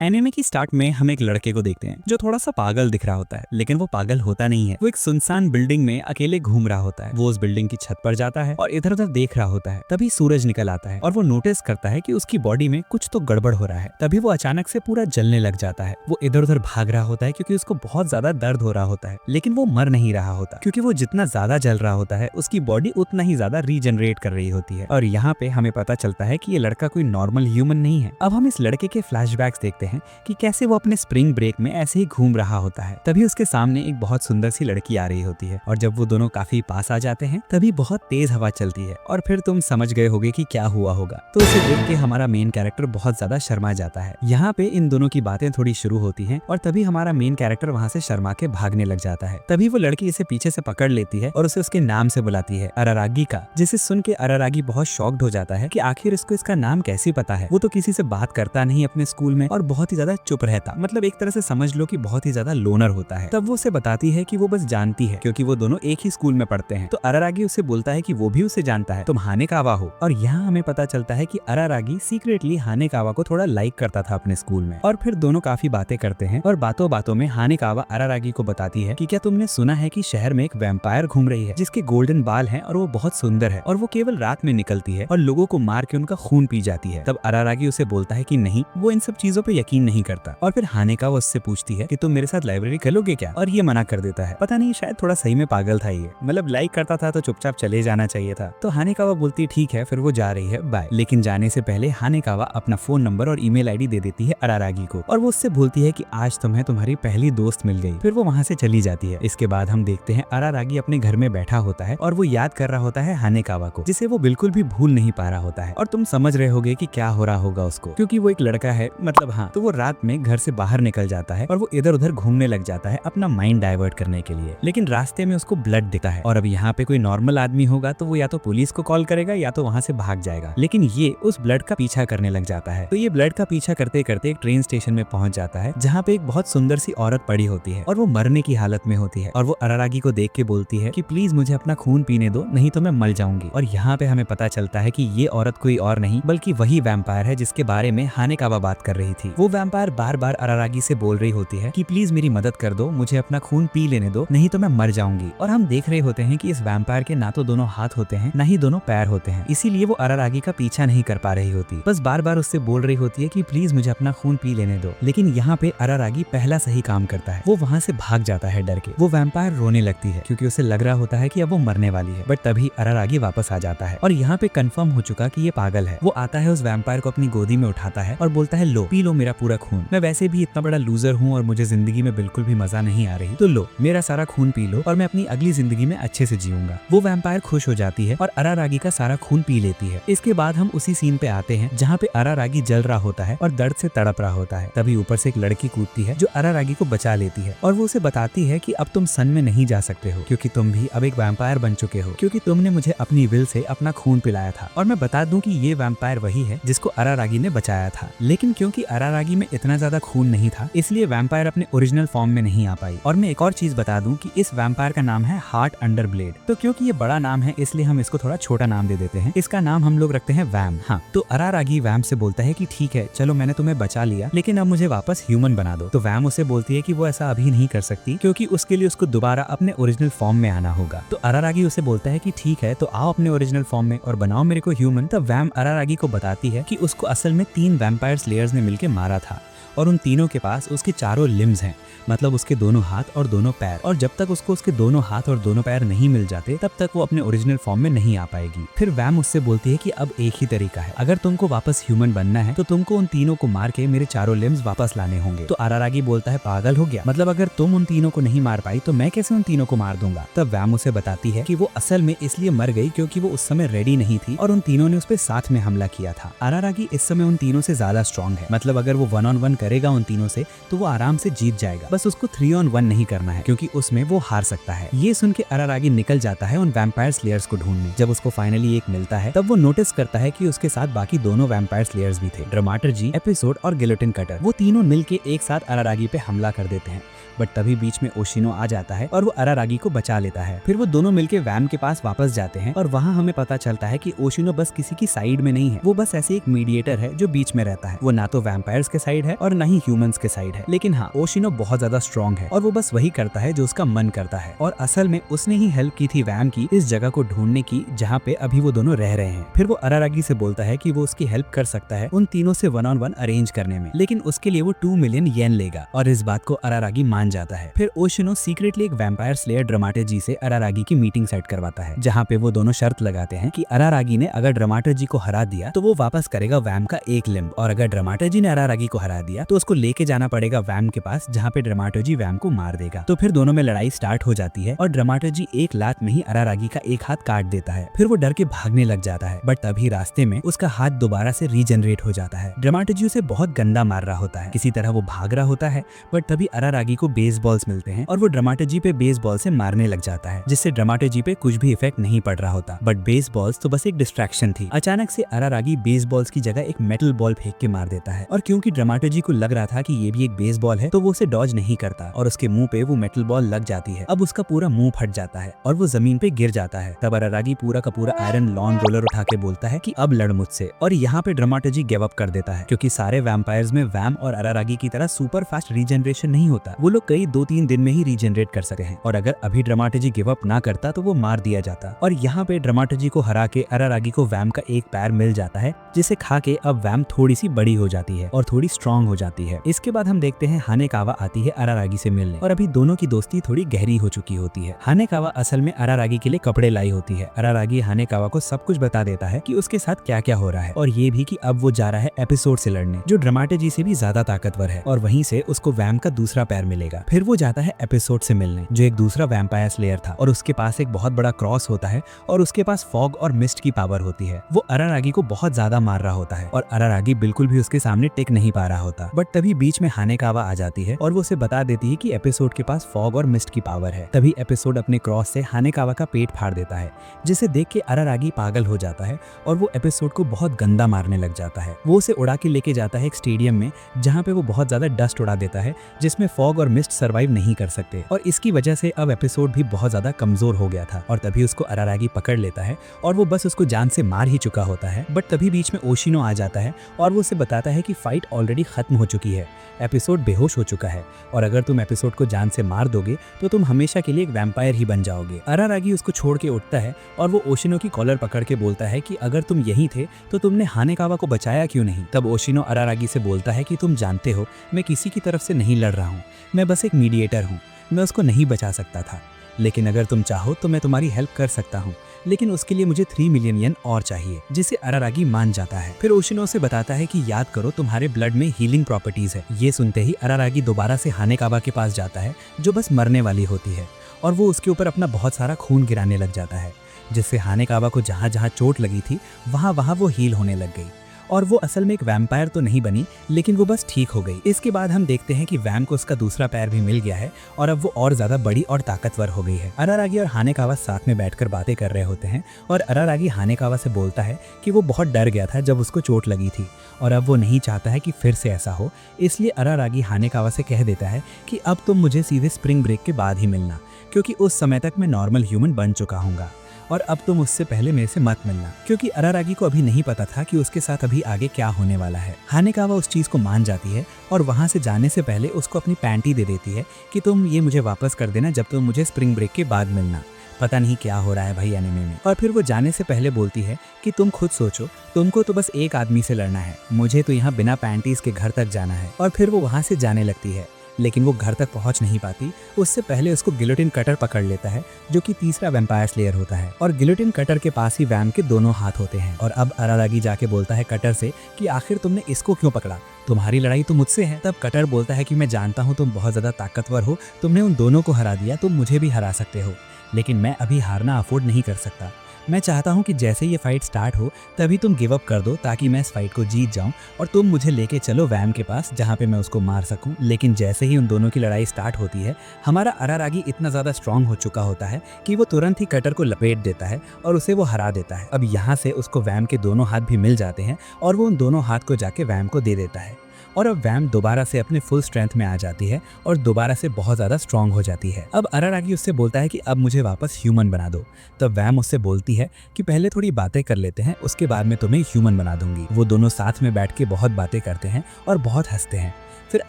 Anime की start में हम एक लड़के को देखते हैं जो थोड़ा सा पागल दिख रहा होता है, लेकिन वो पागल होता नहीं है। वो एक सुनसान बिल्डिंग में अकेले घूम रहा होता है। वो उस बिल्डिंग की छत पर जाता है और इधर उधर देख रहा होता है। तभी सूरज निकल आता है और वो नोटिस करता है कि उसकी बॉडी में कुछ तो गड़बड़ हो रहा है। तभी वो अचानक से पूरा जलने लग जाता है। वो इधर उधर भाग रहा होता है क्योंकि उसको बहुत ज्यादा दर्द हो रहा होता है, लेकिन वो मर नहीं रहा होता क्योंकि वो जितना ज्यादा जल रहा होता है उसकी बॉडी उतना ही ज्यादा रीजनरेट कर रही होती है। और यहाँ पे हमें पता चलता है कि ये लड़का कोई नॉर्मल ह्यूमन नहीं है। अब हम इस लड़के के फ्लैशबैक्स देखते हैं कि कैसे वो अपने स्प्रिंग ब्रेक में ऐसे ही घूम रहा होता है। तभी उसके सामने एक बहुत सुंदर सी लड़की आ रही होती है और जब वो दोनों काफी पास आ जाते हैं तभी बहुत तेज हवा चलती है और फिर तुम समझ गए होगे कि क्या हुआ होगा। तो उसे देख के हमारा मेन कैरेक्टर बहुत ज्यादा शर्मा जाता है। यहाँ पे इन दोनों की बातें थोड़ी शुरू होती हैं और तभी हमारा मेन कैरेक्टर वहाँ से शर्मा के भागने लग जाता है। तभी वो लड़की इसे पीछे से पकड़ लेती है और उसे उसके नाम से बुलाती है, अरारागी का, जिसे सुन के अरारागी बहुत शॉक्ड हो जाता है कि आखिर इसको इसका नाम कैसे पता है। वो तो किसी से बात करता नहीं अपने स्कूल में और बहुत ही ज्यादा चुप रहता, मतलब एक तरह से समझ लो कि बहुत ही ज्यादा लोनर होता है। तब वो उसे बताती है कि वो बस जानती है क्योंकि वो दोनों एक ही स्कूल में पढ़ते हैं। तो अरारागी उसे बोलता है कि वो भी उसे जानता है, तुम हानेकावा हो। और यहाँ हमें पता चलता है कि अरारागी सीक्रेटली हानेकावा को थोड़ा लाइक करता था अपने स्कूल में। और फिर दोनों काफी बातें करते हैं और बातों बातों में हानेकावा अरारागी को बताती है कि क्या तुमने सुना है कि शहर में एक वैम्पायर घूम रही है जिसके गोल्डन बाल हैं और वो बहुत सुंदर है और वो केवल रात में निकलती है और लोगों को मार के उनका खून पी जाती है। तब अरारागी उसे बोलता है कि नहीं, वो इन सब चीजों पे यकीन नहीं करता। और फिर हानेकावा उससे पूछती है कि तुम मेरे साथ लाइब्रेरी चलोगे क्या, और ये मना कर देता है। पता नहीं, शायद थोड़ा सही में पागल था ये, मतलब लाइक करता था तो चुपचाप चले जाना चाहिए था। तो हानेकावा बोलती ठीक है, फिर वो जा रही है, बाय। लेकिन जाने से पहले हानेकावा अपना फोन नंबर और ईमेल आईडी दे देती है अरारागी को और वो उससे बोलती है कि आज तुम्हें तुम्हारी पहली दोस्त मिल गई। फिर वो वहाँ से चली जाती है। इसके बाद हम देखते हैं अरारागी अपने घर में बैठा होता है और वो याद कर रहा होता है हानेकावा को, जिसे वो बिल्कुल भी भूल नहीं पा रहा होता है। और तुम समझ रहे होगे कि क्या हो रहा होगा उसको, क्योंकि वो एक लड़का है, मतलब हाँ। तो वो रात में घर से बाहर निकल जाता है और वो इधर उधर घूमने लग जाता है अपना माइंड डाइवर्ट करने के लिए। लेकिन रास्ते में उसको ब्लड दिखता है और अब यहाँ पे कोई नॉर्मल आदमी होगा तो वो या तो पुलिस को कॉल करेगा या तो वहाँ से भाग जाएगा, लेकिन ये उस ब्लड का पीछा करने लग जाता है। तो ये ब्लड का पीछा करते करते एक ट्रेन स्टेशन में पहुंच जाता है जहाँ पे एक बहुत सुंदर सी औरत पड़ी होती है और वो मरने की हालत में होती है और वो अरारागी को देख के बोलती है कि प्लीज मुझे अपना खून पीने दो, नहीं तो मैं मर जाऊंगी। और यहाँ पे हमें पता चलता है कि ये औरत कोई और नहीं बल्कि वही वैम्पायर है जिसके बारे में हानेकावा बात कर रही थी। वो वैम्पायर बार बार अरारागी से बोल रही होती है कि प्लीज मेरी मदद कर दो, मुझे अपना खून पी लेने दो, नहीं तो मैं मर जाऊंगी। और हम देख रहे होते हैं कि इस वैम्पायर के ना तो दोनों हाथ होते हैं ना ही दोनों पैर होते हैं, इसीलिए वो अरारागी का पीछा नहीं कर पा रही होती, बस बार बार उससे बोल रही होती है कि प्लीज मुझे अपना खून पी लेने दो। लेकिन यहाँ पे अरारागी पहला सही काम करता है, वो वहाँ से भाग जाता है डर के। वो वैम्पायर रोने लगती है क्योंकि उसे लग रहा होता है कि अब वो मरने वाली है, बट तभी अरारागी वापस आ जाता है और यहाँ पे कंफर्म हो चुका कि ये पागल है। वो आता है, उस वैम्पायर को अपनी गोदी में उठाता है और बोलता है लो, पी लो मेरा पूरा खून, मैं वैसे भी इतना बड़ा लूजर हूँ और मुझे जिंदगी में बिल्कुल भी मजा नहीं आ रही, तो लो मेरा सारा खून पी लो और मैं अपनी अगली जिंदगी में अच्छे से जीऊंगा। वो वैम्पायर खुश हो जाती है और अरारागी का सारा खून पी लेती है। इसके बाद हम उसी सीन पे आते हैं जहाँ पे अरारागी जल रहा होता है और दर्द से तड़प रहा होता है। तभी ऊपर से एक लड़की कूदती है जो अरारागी को बचा लेती है और वो उसे बताती है कि अब तुम सन में नहीं जा सकते हो क्योंकि तुम भी अब एक वैम्पायर बन चुके हो, क्योंकि तुमने मुझे अपनी विल से अपना खून पिलाया था। और मैं बता दूं कि ये वैम्पायर वही है जिसको अरारागी ने बचाया था, लेकिन क्योंकि अरारागी में इतना ज्यादा खून नहीं था इसलिए वैम्पायर अपने ओरिजिनल फॉर्म में नहीं आ पाई। और मैं एक और चीज बता दूं कि इस वैम्पायर का नाम है हार्ट अंडर ब्लेड। तो क्योंकि ये बड़ा नाम है इसलिए हम इसको थोड़ा छोटा नाम दे देते हैं, इसका नाम हम लोग रखते हैं वैम। हाँ, तो अरारागी वैम से बोलता है कि ठीक है चलो मैंने तुम्हें बचा लिया, लेकिन अब मुझे वापस ह्यूमन बना दो। तो वैम उसे बोलती है कि वो ऐसा अभी नहीं कर सकती क्योंकि उसके लिए उसको दोबारा अपने ओरिजिनल फॉर्म में आना होगा। तो अरारागी उसे बोलता है कि ठीक है तो आओ अपने ओरिजिनल फॉर्म में और बनाओ मेरे को ह्यूमन। तब वैम अरारागी को बताती है कि उसको असल में 3 वैम्पायर स्लेयर्स ने मिलकर मारा था और उन तीनों के पास उसके चारों लिम्स हैं, मतलब उसके दोनों हाथ और दोनों पैर, और जब तक उसको उसके दोनों हाथ और दोनों पैर नहीं मिल जाते तब तक वो अपने ओरिजिनल फॉर्म में नहीं आ पाएगी। फिर वैम उससे बोलती है कि अब एक ही तरीका है, अगर तुमको वापस ह्यूमन बनना है तो तुमको उन तीनों को मार के मेरे चारों लिम्स वापस लाने होंगे। तो अरारागी बोलता है पागल हो गया, मतलब अगर तुम उन तीनों को नहीं मार पाई तो मैं कैसे उन तीनों को मार दूंगा। तब वैम उसे बताती है कि वो असल में इसलिए मर गई क्योंकि वो उस समय रेडी नहीं थी और उन तीनों ने उस पर साथ में हमला किया था। अरारागी इस समय उन तीनों से ज्यादा स्ट्रॉन्ग है, मतलब अगर वो 1 on 1 करेगा उन तीनों से तो वो आराम से जीत जाएगा, बस उसको 3 on 1 नहीं करना है क्योंकि उसमें वो हार सकता है। ये सुन के अरारागी निकल जाता है उन वैम्पायर स्लेयर्स को ढूंढने। जब उसको फाइनली एक मिलता है तब वो नोटिस करता है कि उसके साथ बाकी दोनों वैम्पायर स्लेयर्स भी थे, ड्रामाटर्जी, एपिसोड और गिलोटिन कटर। वो तीनों मिलके एक साथ अरारागी पे हमला कर देते हैं, बट तभी बीच में ओशिनो आ जाता है और वो अरारागी को बचा लेता है। फिर वो दोनों मिलके वैम के पास वापस जाते हैं और वहाँ हमें पता चलता है कि ओशिनो बस किसी की साइड में नहीं है, वो बस ऐसे एक मीडिएटर है जो बीच में रहता है। वो ना तो वैम्पायर्स के साइड है और और न ही ह्यूमंस के साइड है। लेकिन हाँ, ओशिनो बहुत ज्यादा स्ट्रॉन्ग है और वो बस वही करता है जो उसका मन करता है। और असल में उसने ही हेल्प की थी वैम की इस जगह को ढूंढने की जहाँ पे अभी वो दोनों रह रहे हैं। फिर वो अरारागी से बोलता है कि वो उसकी हेल्प कर सकता है उन तीनों से 1-on-1 अरेंज करने में, लेकिन उसके लिए वो 2 मिलियन येन लेगा और इस बात को अरारागी मान जाता है। फिर ओशिनो सीक्रेटली एक वैम्पायर स्लेयर ड्रामाटो जी से अरारागी की मीटिंग सेट करवाता है, जहाँ पे वो दोनों शर्त लगाते हैं कि अरारागी ने अगर ड्रामाटो जी को हरा दिया तो वो वापस करेगा वैम का एक लिम्ब, और अगर ड्रामाटो जी ने अरारागी को हरा दिया तो उसको लेके जाना पड़ेगा वैम के पास, जहाँ पे ड्रामाटो जी वैम को मार देगा। तो फिर दोनों में लड़ाई स्टार्ट हो जाती है और ड्रामाटो जी एक लात में ही अरारागी का एक हाथ काट देता है। फिर वो डर के भागने लग जाता है, बट तभी रास्ते में उसका हाथ दोबारा से रीजनरेट हो जाता है। ड्रामाटो जी उसे बहुत गंदा मार रहा होता है। किसी तरह वो भाग रहा होता है, बट तभी अरारागी को बेसबॉल्स मिलते हैं और वो ड्रामाटो जी पे बेसबॉल से मारने लग जाता है, जिससे ड्रामाटो जी पे कुछ भी इफेक्ट नहीं पड़ रहा होता। बट बेसबॉल्स तो बस एक डिस्ट्रैक्शन थी। अचानक से अरारागी बेसबॉल्स की जगह एक मेटल बॉल फेंक के मार देता है, और क्योंकि ड्रामाटो जी को लग रहा था कि ये भी एक बेसबॉल है तो वो उसे डॉज नहीं करता और उसके मुंह पे वो मेटल बॉल लग जाती है। अब उसका पूरा मुंह फट जाता है और वो जमीन पे गिर जाता है। तब अरारागी पूरा का पूरा आयरन लॉन रोलर उठा के बोलता है कि अब लड़ मुझसे, और यहाँ पे ड्रामाटो जी गिव अप कर देता है, क्योंकि सारे वैम्पायर्स में वैम और अरारागी की तरह सुपर फास्ट रीजनरेशन नहीं होता। वो लोग कई 2-3 दिन में ही रीजनरेट कर सकते हैं, और अगर अभी ड्रामाटो जी गिव अप ना करता तो वो मार दिया जाता। और यहाँ पे ड्रामाटो जी को हरा के अरारागी को वैम का एक पैर मिल जाता है, जिसे खा के अब वैम थोड़ी सी बड़ी हो जाती है और थोड़ी स्ट्रांग हो जाती है। इसके बाद हम देखते हैं हानेकावा आती है अरारागी से मिलने, और अभी दोनों की दोस्ती थोड़ी गहरी हो चुकी होती है। हानेकावा असल में अरारागी के लिए कपड़े लाई होती है। अरारागी हानेकावा को सब कुछ बता देता है कि उसके साथ क्या क्या हो रहा है, और ये भी कि अब वो जा रहा है एपिसोड से लड़ने, जो ड्रामाटो जी से भी ज्यादा ताकतवर है, और वहीं से उसको वैम का दूसरा पैर मिलेगा। फिर वो जाता है एपिसोड से मिलने, जो एक दूसरा वैम्पायर स्लेयर था, और उसके पास एक बहुत बड़ा क्रॉस होता है और उसके पास फॉग और मिस्ट की पावर होती है। वो अरारागी को बहुत ज्यादा मार रहा होता है और अरारागी बिल्कुल भी उसके सामने टिक नहीं पा रहा होता। बट तभी बीच में हानेकावा आ जाती है और वो उसे बता देती है कि एपिसोड के पास फॉग और मिस्ट की पावर है। तभी एपिसोड अपने क्रॉस से हानेकावा का पेट फाड़ देता है, जिसे देख के अरारागी पागल हो जाता है और वो एपिसोड को बहुत गंदा मारने लग जाता है। वो उसे उड़ा के लेके जाता है एक स्टेडियम में, जहाँ पे वो बहुत ज्यादा डस्ट उड़ा देता है, जिसमें फॉग और मिस्ट सर्वाइव नहीं कर सकते, और इसकी वजह से अब एपिसोड भी बहुत ज्यादा कमजोर हो गया था। और तभी उसको अरारागी पकड़ लेता है और वो बस उसको जान से मार ही चुका होता है। बट तभी बीच में ओशिनो आ जाता है और वो उसे बताता है कि फाइट ऑलरेडी खत्म हो चुकी है, एपिसोड बेहोश हो चुका है, और अगर तुम एपिसोड को जान से मार दोगे तो तुम हमेशा के लिए एक वैम्पायर ही बन जाओगे। अरारागी उसको छोड़ के उठता है और वो ओशिनो की कॉलर पकड़ के बोलता है कि अगर तुम यहीं थे तो तुमने हानेकावा को बचाया क्यों नहीं। तब ओशिनो अरारागी से बोलता है कि तुम जानते हो मैं किसी की तरफ से नहीं लड़ रहा हूँ, मैं बस एक मीडिएटर हूँ, मैं उसको नहीं बचा सकता था, लेकिन अगर तुम चाहो तो मैं तुम्हारी हेल्प कर सकता हूँ, लेकिन उसके लिए मुझे 3 मिलियन येन और चाहिए, जिसे अरारागी मान जाता है। फिर ओशिनो से बताता है कि याद करो तुम्हारे ब्लड में हीलिंग प्रॉपर्टीज है। ये सुनते ही अरारागी दोबारा से हानेकावा के पास जाता है, जो बस मरने वाली होती है, और वो उसके ऊपर अपना बहुत सारा खून गिराने लग जाता है, जिससे हानेकावा को जहाँ जहाँ चोट लगी थी वहाँ वहाँ वो हील होने लग गई, और वो असल में एक वैम्पायर तो नहीं बनी, लेकिन वो बस ठीक हो गई। इसके बाद हम देखते हैं कि वैम को उसका दूसरा पैर भी मिल गया है और अब वो और ज्यादा बड़ी और ताकतवर हो गई है। अरारागी और हानेकावा साथ में बैठकर बातें कर रहे होते हैं और अरारागी हानेकावा से बोलता है कि वो बहुत डर गया था जब उसको चोट लगी थी और अब वो नहीं चाहता है कि फिर से ऐसा हो, इसलिए अरारागी हानेकावा से कह देता है कि अब तुम मुझे सीधे स्प्रिंग ब्रेक के बाद ही मिलना, क्योंकि उस समय तक मैं नॉर्मल ह्यूमन बन चुका हूँगा, और अब तुम उससे पहले मेरे से मत मिलना, क्योंकि अरारागी को अभी नहीं पता था कि उसके साथ अभी आगे क्या होने वाला है। हानेकावा उस चीज को मान जाती है और वहां से जाने से पहले उसको अपनी पैंटी दे देती है कि तुम ये मुझे वापस कर देना जब तुम मुझे स्प्रिंग ब्रेक के बाद मिलना। पता नहीं क्या हो रहा है भाई एनिमे में। और फिर वो जाने से पहले बोलती है कि तुम खुद सोचो, तुमको तो बस एक आदमी से लड़ना है, मुझे तो यहाँ बिना पैंटीज के घर तक जाना है। और फिर वो वहां से जाने लगती है, लेकिन वो घर तक पहुंच नहीं पाती। उससे पहले उसको गिलोटिन कटर पकड़ लेता है, जो कि तीसरा वैम्पायर स्लेयर होता है, और गिलोटिन कटर के पास ही वैम के दोनों हाथ होते हैं। और अब अरारागी जाके बोलता है कटर से कि आखिर तुमने इसको क्यों पकड़ा, तुम्हारी लड़ाई तो मुझसे है। तब कटर बोलता है कि मैं जानता हूँ तुम बहुत ज्यादा ताकतवर हो, तुमने उन दोनों को हरा दिया, तुम मुझे भी हरा सकते हो, लेकिन मैं अभी हारना अफोर्ड नहीं कर सकता। मैं चाहता हूं कि जैसे ये फाइट स्टार्ट हो तभी तुम गिव अप कर दो, ताकि मैं इस फाइट को जीत जाऊं और तुम मुझे लेके चलो वैम के पास, जहां पे मैं उसको मार सकूं। लेकिन जैसे ही उन दोनों की लड़ाई स्टार्ट होती है, हमारा अरारागी इतना ज्यादा स्ट्रांग हो चुका होता है कि वो तुरंत ही कटर को लपेट देता है और उसे वो हरा देता है। अब यहाँ से उसको वैम के दोनों हाथ भी मिल जाते हैं और वो उन दोनों हाथ को जाके वैम को दे देता है, और अब वैम दोबारा से अपने फुल स्ट्रेंथ में आ जाती है और दोबारा से बहुत ज्यादा स्ट्रांग हो जाती है। अब अरारागी उससे बोलता है कि अब मुझे वापस ह्यूमन बना दो। तब वैम उससे बोलती है कि पहले थोड़ी बातें कर लेते हैं, उसके बाद मैं तुम्हें ह्यूमन बना दूंगी। वो दोनों साथ में बैठ के बहुत बातें करते हैं और बहुत हंसते हैं। फिर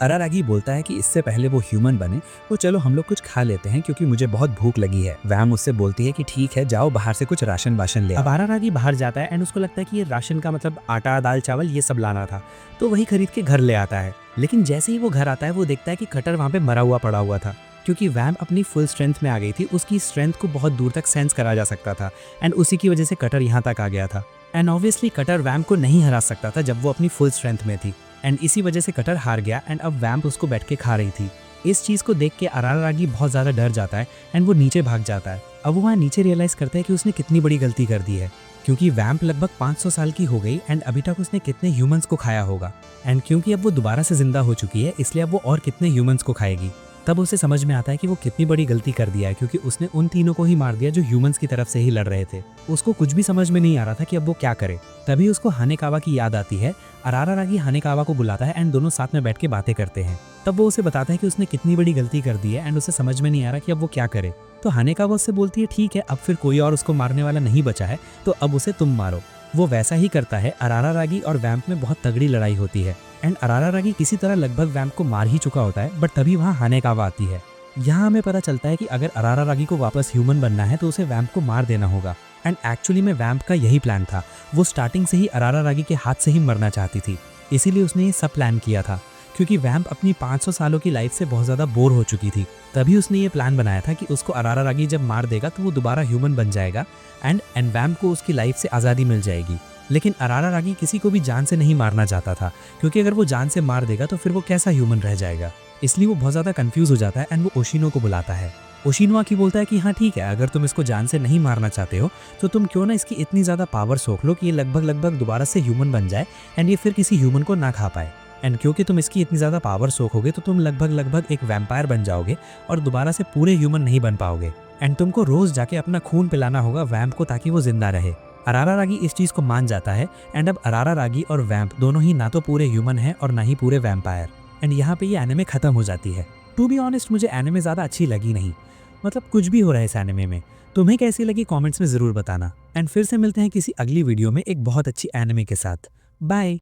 अरारागी बोलता है कि इससे पहले वो ह्यूमन बने वो चलो हम लोग कुछ खा लेते हैं क्योंकि मुझे बहुत भूख लगी है। वैम उससे बोलती है कि ठीक है जाओ बाहर से कुछ राशन वाशन ले आओ। अब अरारागी बाहर जाता है एंड उसको लगता है कि ये राशन का मतलब आटा दाल चावल ये सब लाना था, तो वही खरीद के घर ले आता है। लेकिन जैसे ही वो घर आता है वो देखता है कि कटर वहाँ पे मरा हुआ पड़ा हुआ था, क्योंकि वैम अपनी फुल स्ट्रेंथ में आ गई थी। उसकी स्ट्रेंथ को बहुत दूर तक सेंस करा जा सकता था एंड उसी की वजह से कटर यहाँ तक आ गया था। एंड ऑब्वियसली कटर वैम को नहीं हरा सकता था जब वो अपनी फुल स्ट्रेंथ में थी एंड इसी वजह से कटर हार गया एंड अब वैम्प उसको बैठ के खा रही थी। इस चीज़ को देख के अरारागी बहुत ज़्यादा डर जाता है एंड वो नीचे भाग जाता है। अब वो वहाँ नीचे रियलाइज़ करता है कि उसने कितनी बड़ी गलती कर दी है, क्योंकि वैम्प लगभग 500 साल की हो गई एंड अभी तक उसने कितने ह्यूमंस को खाया होगा। एंड क्योंकि अब वो दोबारा से जिंदा हो चुकी है इसलिए अब वो और कितने ह्यूमंस को खाएगी। तब उसे समझ में आता है कि वो कितनी बड़ी गलती कर दिया है, क्योंकि उसने उन तीनों को ही मार दिया जो ह्यूमंस की तरफ से ही लड़ रहे थे। उसको कुछ भी समझ में नहीं आ रहा था कि अब वो क्या करे। तभी उसको हानेकावा की याद आती है। अरारागी हानेकावा को बुलाता है एंड दोनों साथ में बैठ के बातें करते हैं। तब वो उसे बताता है कि उसने कितनी बड़ी गलती कर दी है एंड उसे समझ में नहीं आ रहा कि अब वो क्या करे। तो हानेकावा उससे बोलती है ठीक है अब फिर कोई और उसको मारने वाला नहीं बचा है तो अब उसे तुम मारो। वो वैसा ही करता है। अरारागी और वैम्प में बहुत तगड़ी लड़ाई होती है एंड अरारागी किसी तरह लगभग वैम्प को मार ही चुका होता है, बट तभी वहाँ हानेकावा आती है। यहाँ हमें पता चलता है कि अगर अरारागी को वापस ह्यूमन बनना है तो उसे वैम्प को मार देना होगा। एंड एक्चुअली में वैम्प का यही प्लान था। वो स्टार्टिंग से ही अरारागी के हाथ से ही मरना चाहती थी, इसीलिए उसने ये सब प्लान किया था, क्योंकि वैम्प अपनी 500 सालों की लाइफ से बहुत ज़्यादा बोर हो चुकी थी। तभी उसने ये प्लान बनाया था कि उसको अरारागी जब मार देगा तो वो दोबारा ह्यूमन बन जाएगा एंड वैम्प को उसकी लाइफ से आज़ादी मिल जाएगी। लेकिन अरारागी किसी को भी जान से नहीं मारना चाहता था, क्योंकि अगर वो जान से मार देगा तो फिर वो कैसा ह्यूमन रह जाएगा। इसलिए वो बहुत ज़्यादा कंफ्यूज हो जाता है एंड वो ओशिनो को बुलाता है। ओशिनो की बोलता है कि हाँ ठीक है अगर तुम इसको जान से नहीं मारना चाहते हो तो तुम क्यों ना इसकी इतनी ज़्यादा पावर सोख लो कि ये लगभग दोबारा से ह्यूमन बन जाए एंड ये फिर किसी ह्यूमन को ना खा पाए। एंड क्योंकि तुम इसकी इतनी ज़्यादा पावर सोखोगे तो तुम लगभग एक वैम्पायर बन जाओगे और दोबारा से पूरे ह्यूमन नहीं बन पाओगे एंड तुमको रोज़ जाके अपना खून पिलाना होगा वैम्प को ताकि वो जिंदा रहे। अरारागी इस चीज़ को मान जाता है एंड अब अरारागी और वैम्प दोनों ही ना तो पूरे ह्यूमन हैं और ना ही पूरे वैम्पायर। एंड यहाँ पे ये एनिमे खत्म हो जाती है। टू बी ऑनेस्ट मुझे एनिमे ज़्यादा अच्छी लगी नहीं, मतलब कुछ भी हो रहा है इस एनिमे में। तुम्हें कैसी लगी कमेंट्स में ज़रूर बताना। एंड फिर से मिलते हैं किसी अगली वीडियो में एक बहुत अच्छी एनिमे के साथ। बाय।